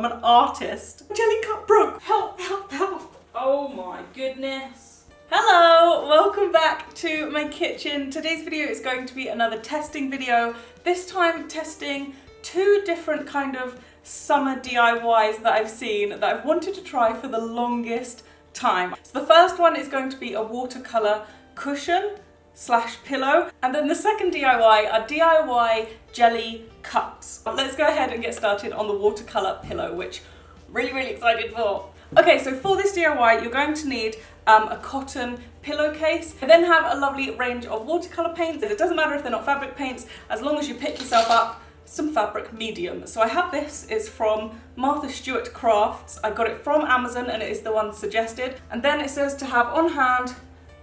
I'm an artist. Jelly cup broke. Help, help, help. Oh my goodness. Hello, welcome back to my kitchen. Today's video is going to be another testing video. This time testing two different kind of summer DIYs that I've seen that I've wanted to try for the longest time. So the first one is going to be a watercolor cushion / pillow, and then the second DIY are DIY jelly cups. Let's go ahead and get started on the watercolor pillow, which I'm really excited for. Okay, so for this DIY you're going to need a cotton pillowcase. I then have a lovely range of watercolor paints. It doesn't matter if they're not fabric paints, as long as you pick yourself up some fabric medium. So I have this, is from Martha Stewart Crafts. I got it from Amazon and it is the one suggested. And then it says to have on hand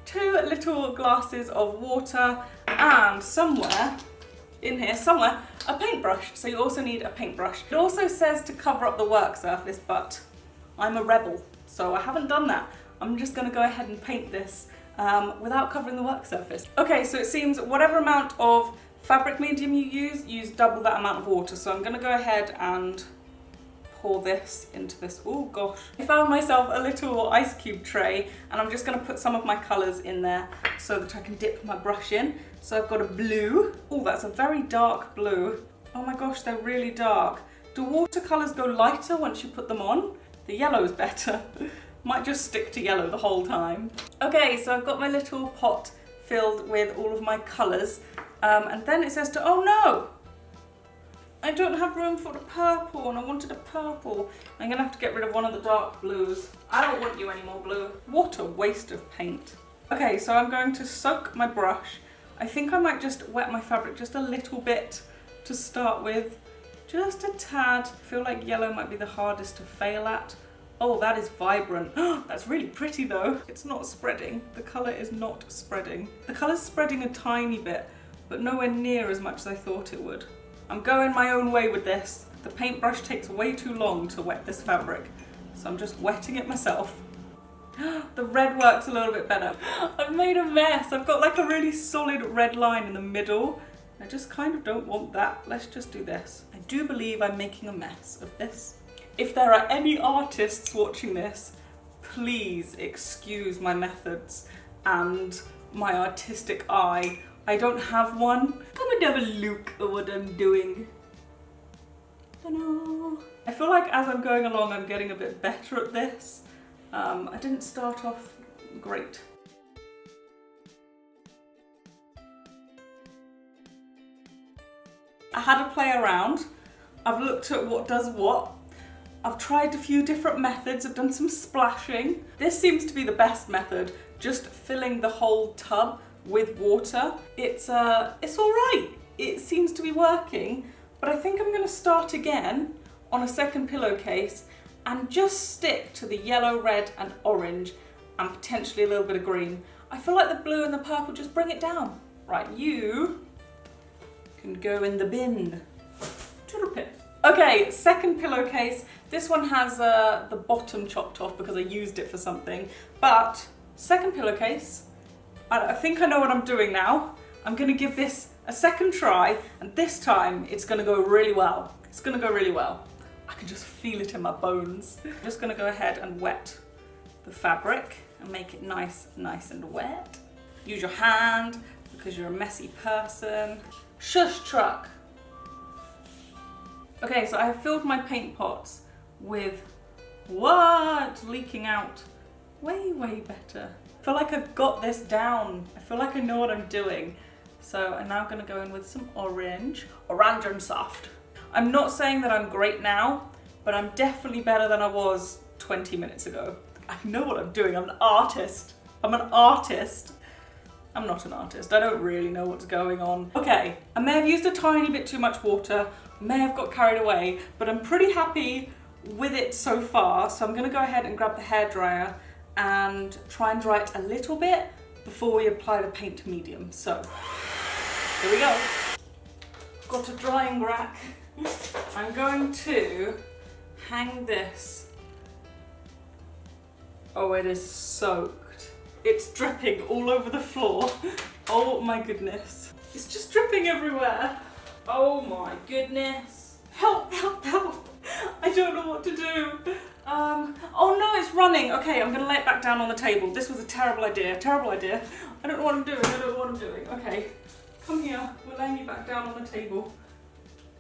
2 little glasses of water and somewhere in here, a paintbrush. So you also need a paintbrush. It also says to cover up the work surface, but I'm a rebel, so I haven't done that. I'm just gonna go ahead and paint this without covering the work surface. Okay, so it seems whatever amount of fabric medium you use double that amount of water. So I'm gonna go ahead and pour this into this. Oh gosh. I found myself a little ice cube tray and I'm just gonna put some of my colors in there so that I can dip my brush in. So I've got a blue. Oh, that's a very dark blue. Oh my gosh, they're really dark. Do watercolors go lighter once you put them on? The yellow's better. Might just stick to yellow the whole time. Okay, so I've got my little pot filled with all of my colors. And then it says to, oh no! I don't have room for the purple and I wanted a purple. I'm gonna have to get rid of one of the dark blues. I don't want you anymore, blue. What a waste of paint. Okay, so I'm going to soak my brush. I think I might just wet my fabric just a little bit to start with. Just a tad. I feel like yellow might be the hardest to fail at. Oh, that is vibrant. That's really pretty though. It's not spreading. The colour is not spreading. The colour's spreading a tiny bit, but nowhere near as much as I thought it would. I'm going my own way with this. The paintbrush takes way too long to wet this fabric, so I'm just wetting it myself. The red works a little bit better. I've made a mess. I've got like a really solid red line in the middle. I just kind of don't want that. Let's just do this. I do believe I'm making a mess of this. If there are any artists watching this, please excuse my methods and my artistic eye. I don't have one. Come and have a look at what I'm doing. Ta-da! I feel like as I'm going along, I'm getting a bit better at this. I didn't start off great. I had a play around. I've looked at what does what. I've tried a few different methods. I've done some splashing. This seems to be the best method, just filling the whole tub with water. It's all right. It seems to be working, but I think I'm gonna start again on a second pillowcase and just stick to the yellow, red and orange and potentially a little bit of green. I feel like the blue and the purple just bring it down. Right, you can go in the bin. Okay, second pillowcase. This one has the bottom chopped off because I used it for something, but second pillowcase, I think I know what I'm doing now. I'm gonna give this a second try, and this time it's gonna go really well. It's gonna go really well. I can just feel it in my bones. I'm just gonna go ahead and wet the fabric and make it nice and wet. Use your hand because you're a messy person. Shush truck. Okay, so I have filled my paint pots with what? Leaking out. Way better. I feel like I've got this down. I feel like I know what I'm doing. So I'm now gonna go in with some orange and soft. I'm not saying that I'm great now, but I'm definitely better than I was 20 minutes ago. I know what I'm doing. I'm an artist. I'm an artist. I'm not an artist. I don't really know what's going on. Okay, I may have used a tiny bit too much water, may have got carried away, but I'm pretty happy with it so far. So I'm gonna go ahead and grab the hairdryer and try and dry it a little bit before we apply the paint medium. So, here we go. Got a drying rack. I'm going to hang this. Oh, it is soaked. It's dripping all over the floor. Oh my goodness. It's just dripping everywhere. Oh my goodness. Help, help, help. I don't know what to do. Oh no, it's running. Okay, I'm gonna lay it back down on the table. This was a terrible idea, terrible idea. I don't know what I'm doing, I don't know what I'm doing. Okay, come here, we're laying you back down on the table.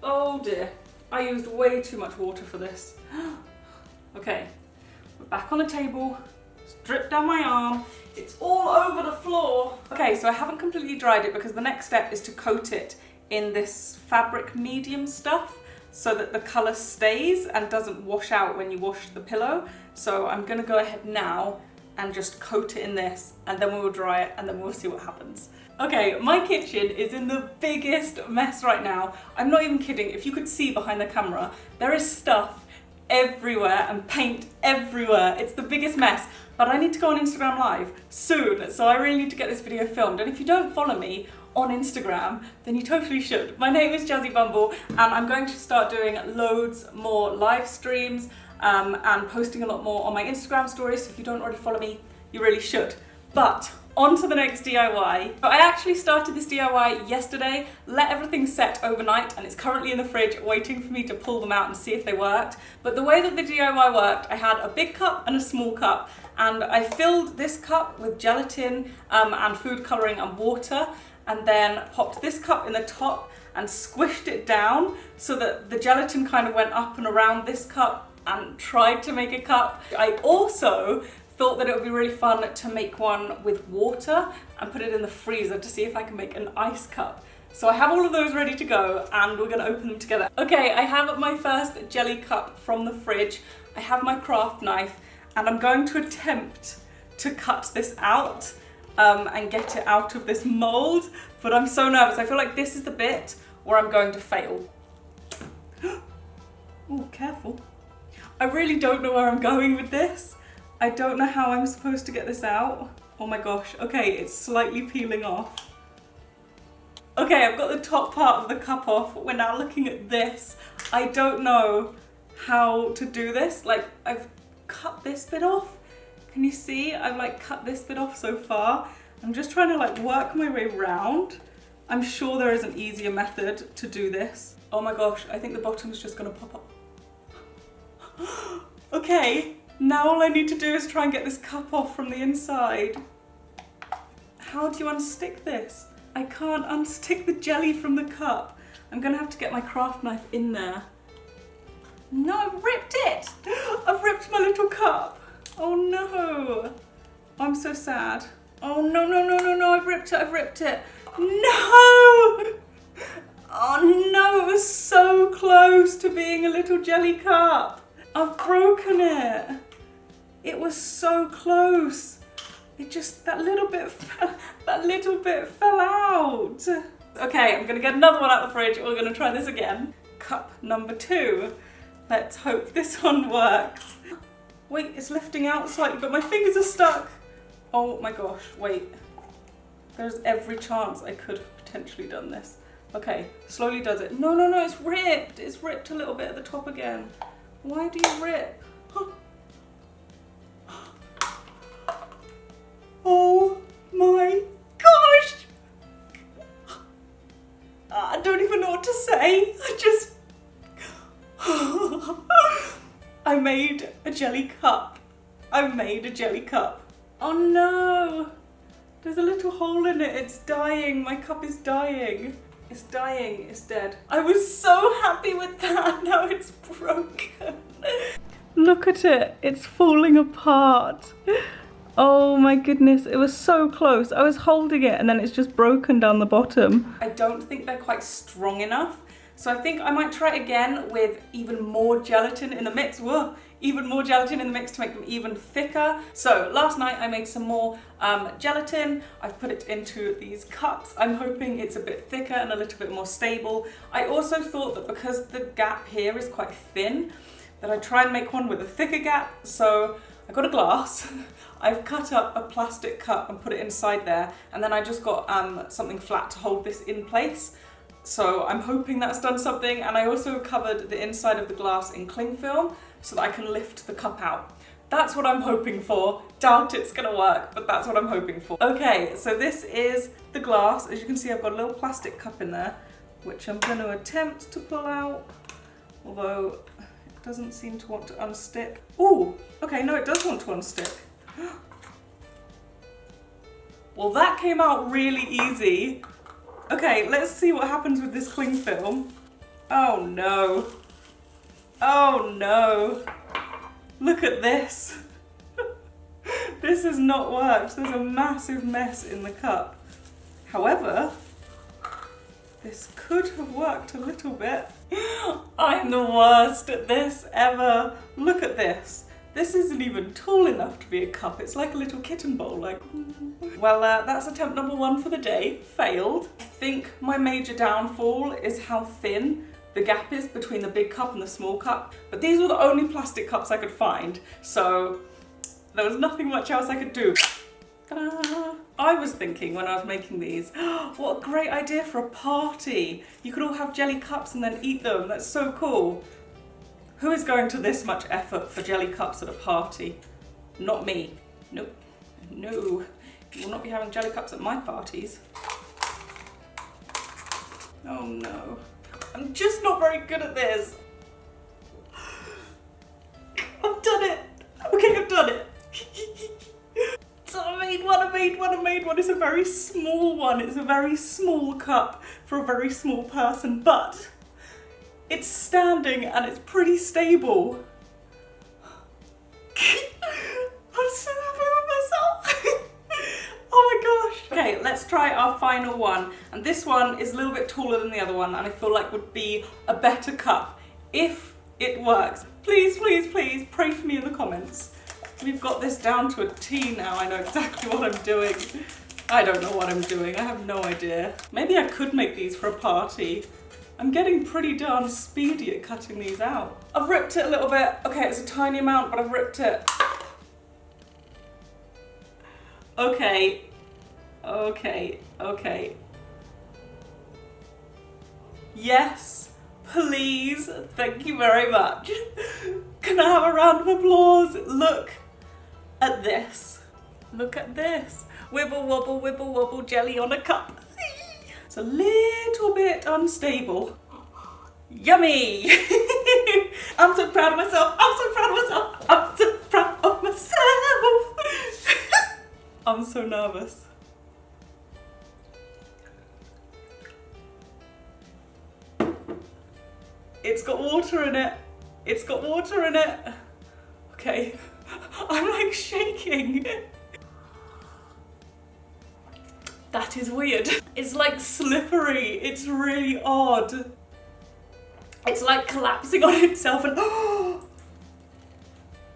Oh dear, I used way too much water for this. Okay, we're back on the table. Drip down my arm. It's all over the floor. Okay, so I haven't completely dried it because the next step is to coat it in this fabric medium stuff so that the colour stays and doesn't wash out when you wash the pillow. So I'm gonna go ahead now and just coat it in this, and then we will dry it, and then we'll see what happens. Okay, my kitchen is in the biggest mess right now. I'm not even kidding. If you could see behind the camera, there is stuff everywhere and paint everywhere. It's the biggest mess. But I need to go on Instagram Live soon, so I really need to get this video filmed. And if you don't follow me on Instagram, then you totally should. My name is Jazzybum, and I'm going to start doing loads more live streams and posting a lot more on my Instagram stories. So if you don't already follow me, you really should. But on to the next DIY. So I actually started this DIY yesterday, let everything set overnight, and it's currently in the fridge waiting for me to pull them out and see if they worked. But the way that the DIY worked, I had a big cup and a small cup, and I filled this cup with gelatin and food colouring and water, and then popped this cup in the top and squished it down so that the gelatin kind of went up and around this cup and tried to make a cup. I also thought that it would be really fun to make one with water and put it in the freezer to see if I can make an ice cup. So I have all of those ready to go, and we're gonna open them together. Okay, I have my first jelly cup from the fridge. I have my craft knife, and I'm going to attempt to cut this out and get it out of this mold, but I'm so nervous. I feel like this is the bit where I'm going to fail. Oh, careful. I really don't know where I'm going with this. I don't know how I'm supposed to get this out. Oh my gosh, okay, it's slightly peeling off. Okay, I've got the top part of the cup off. We're now looking at this. I don't know how to do this. Like, I've cut this bit off. Can you see? I've like cut this bit off so far. I'm just trying to like work my way around. I'm sure there is an easier method to do this. Oh my gosh, I think the bottom's just gonna pop up. Okay. Now all I need to do is try and get this cup off from the inside. How do you unstick this? I can't unstick the jelly from the cup. I'm gonna have to get my craft knife in there. No, I've ripped it! I've ripped my little cup. Oh no. I'm so sad. Oh no, no, no, no, no, I've ripped it, I've ripped it. No! Oh no, it was so close to being a little jelly cup. I've broken it. It was so close. It just, that little bit fell out. Okay, I'm gonna get another one out of the fridge. We're gonna try this again. Cup number 2. Let's hope this one works. Wait, it's lifting out slightly, but my fingers are stuck. Oh my gosh, wait. There's every chance I could have potentially done this. Okay, slowly does it. No, no, no, it's ripped. It's ripped a little bit at the top again. Why do you rip? Oh my gosh! I don't even know what to say. I made a jelly cup. I made a jelly cup. Oh no! There's a little hole in it. It's dying. My cup is dying. It's dying. It's dead. I was so happy with that. Now it's broken. Look at it. It's falling apart. Oh my goodness. It was so close. I was holding it and then it's just broken down the bottom. I don't think they're quite strong enough. So I think I might try it again with even more gelatin in the mix. Whoa. Even more gelatin in the mix to make them even thicker. So last night I made some more gelatin. I've put it into these cups. I'm hoping it's a bit thicker and a little bit more stable. I also thought that because the gap here is quite thin, that I'd try and make one with a thicker gap. So I got a glass. I've cut up a plastic cup and put it inside there. And then I just got something flat to hold this in place. So I'm hoping that's done something. And I also covered the inside of the glass in cling film so that I can lift the cup out. That's what I'm hoping for. Doubt it's gonna work, but that's what I'm hoping for. Okay, so this is the glass. As you can see, I've got a little plastic cup in there, which I'm gonna attempt to pull out, although it Doesn't seem to want to unstick. Ooh, okay, no, it does want to unstick. Well, that came out really easy. Okay, let's see what happens with this cling film. Oh no. Oh no. Look at this. This has not worked. There's a massive mess in the cup. However, this could have worked a little bit. I'm the worst at this ever. Look at this. This isn't even tall enough to be a cup. It's like a little kitten bowl. Like, well, that's attempt number 1 for the day. Failed. I think my major downfall is how thin the gap is between the big cup and the small cup. But these were the only plastic cups I could find, so there was nothing much else I could do. Ta-da! I was thinking when I was making these, what a great idea for a party. You could all have jelly cups and then eat them. That's so cool. Who is going to this much effort for jelly cups at a party? Not me. Nope. No. You will not be having jelly cups at my parties. Oh no. I'm just not very good at this. I've done it. Okay, I've done it. So I made one. It's a very small one. It's a very small cup for a very small person, but it's standing and it's pretty stable. I'm so happy with myself. Oh my gosh. Okay, let's try our final one. And this one is a little bit taller than the other one and I feel like would be a better cup if it works. Please, please, please pray for me in the comments. We've got this down to a T now. I know exactly what I'm doing. I don't know what I'm doing. I have no idea. Maybe I could make these for a party. I'm getting pretty darn speedy at cutting these out. I've ripped it a little bit. Okay, it's a tiny amount, but I've ripped it. Okay. Okay. Okay. Yes, please. Thank you very much. Can I have a round of applause? Look at this. Look at this. Wibble wobble jelly on a cup. It's a little bit unstable. Yummy! I'm so proud of myself. I'm so proud of myself. I'm so proud of myself. I'm so nervous. It's got water in it. It's got water in it. Okay, I'm like shaking. That is weird. It's like slippery. It's really odd. It's like collapsing on itself and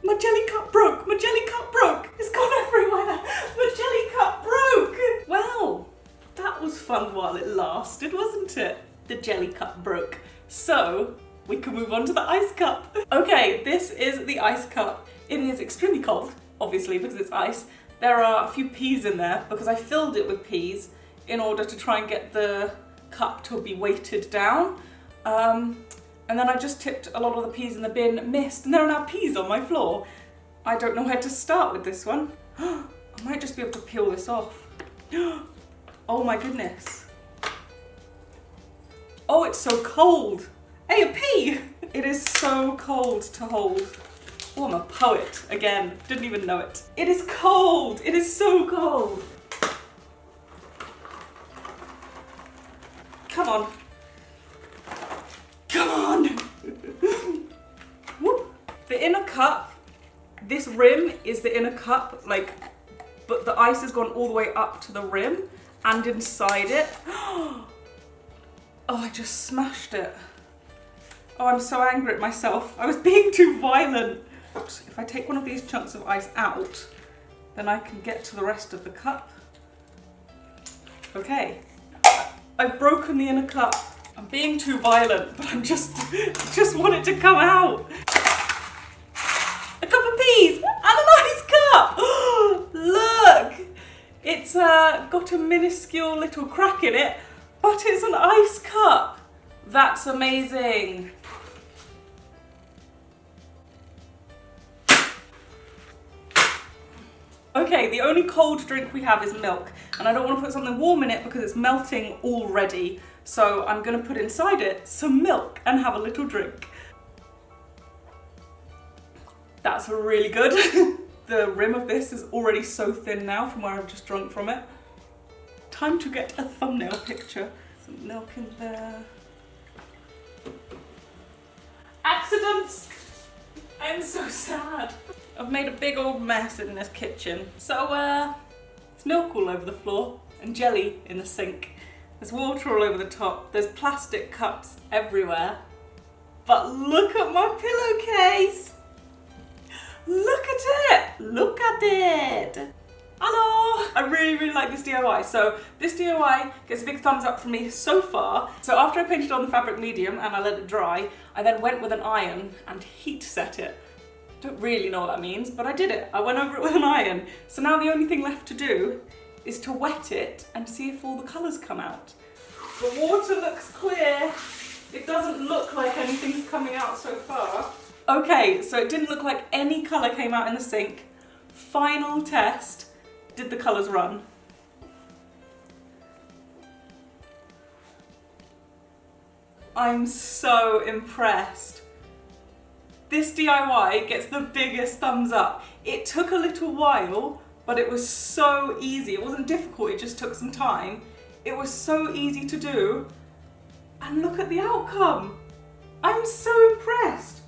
my jelly cup broke. My jelly cup broke. It's gone everywhere. My jelly cup broke. Well, that was fun while it lasted, wasn't it? The jelly cup broke. So we can move on to the ice cup. Okay, this is the ice cup. It is extremely cold, obviously, because it's ice. There are a few peas in there because I filled it with peas in order to try and get the cup to be weighted down. And then I just tipped a lot of the peas in the bin, missed, and there are now peas on my floor. I don't know where to start with this one. I might just be able to peel this off. Oh my goodness. Oh, it's so cold. Hey, a pea! It is so cold to hold. Oh, I'm a poet again. Didn't even know it. It is cold. It is so cold. Come on. Come on. Whoop. The inner cup, this rim is the inner cup, like, but the ice has gone all the way up to the rim and inside it. Oh, I just smashed it. Oh, I'm so angry at myself. I was being too violent. If I take one of these chunks of ice out, then I can get to the rest of the cup. Okay, I've broken the inner cup. I'm being too violent, but I just want it to come out. A cup of peas and an ice cup. Look, it's got a minuscule little crack in it, but it's an ice cup. That's amazing. Okay, the only cold drink we have is milk, and I don't want to put something warm in it because it's melting already. So I'm going to put inside it some milk and have a little drink. That's really good. The rim of this is already so thin now from where I've just drunk from it. Time to get a thumbnail picture. Some milk in there. Accidents! I'm so sad. I've made a big old mess in this kitchen. So, there's milk all over the floor and jelly in the sink. There's water all over the top. There's plastic cups everywhere. But look at my pillowcase! Look at it! Look at it! Hello! I really like this DIY. So this DIY gets a big thumbs up from me so far. So after I painted on the fabric medium and I let it dry, I then went with an iron and heat set it. Don't really know what that means, but I did it. I went over it with an iron. So now the only thing left to do is to wet it and see if all the colours come out. The water looks clear. It doesn't look like anything's coming out so far. Okay, so it didn't look like any colour came out in the sink. Final test. Did the colours run? I'm so impressed. This DIY gets the biggest thumbs up. It took a little while, but it was so easy. It wasn't difficult, it just took some time. It was so easy to do. And look at the outcome. I'm so impressed.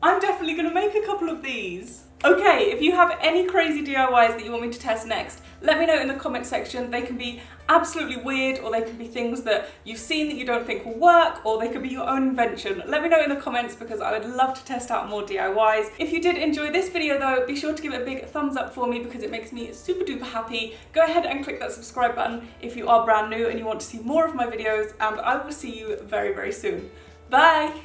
I'm definitely gonna make a couple of these. Okay, if you have any crazy DIYs that you want me to test next, let me know in the comment section. They can be absolutely weird, or they can be things that you've seen that you don't think will work, or they could be your own invention. Let me know in the comments because I would love to test out more DIYs. If you did enjoy this video though, be sure to give it a big thumbs up for me because it makes me super duper happy. Go ahead and click that subscribe button if you are brand new and you want to see more of my videos, and I will see you very, very soon. Bye!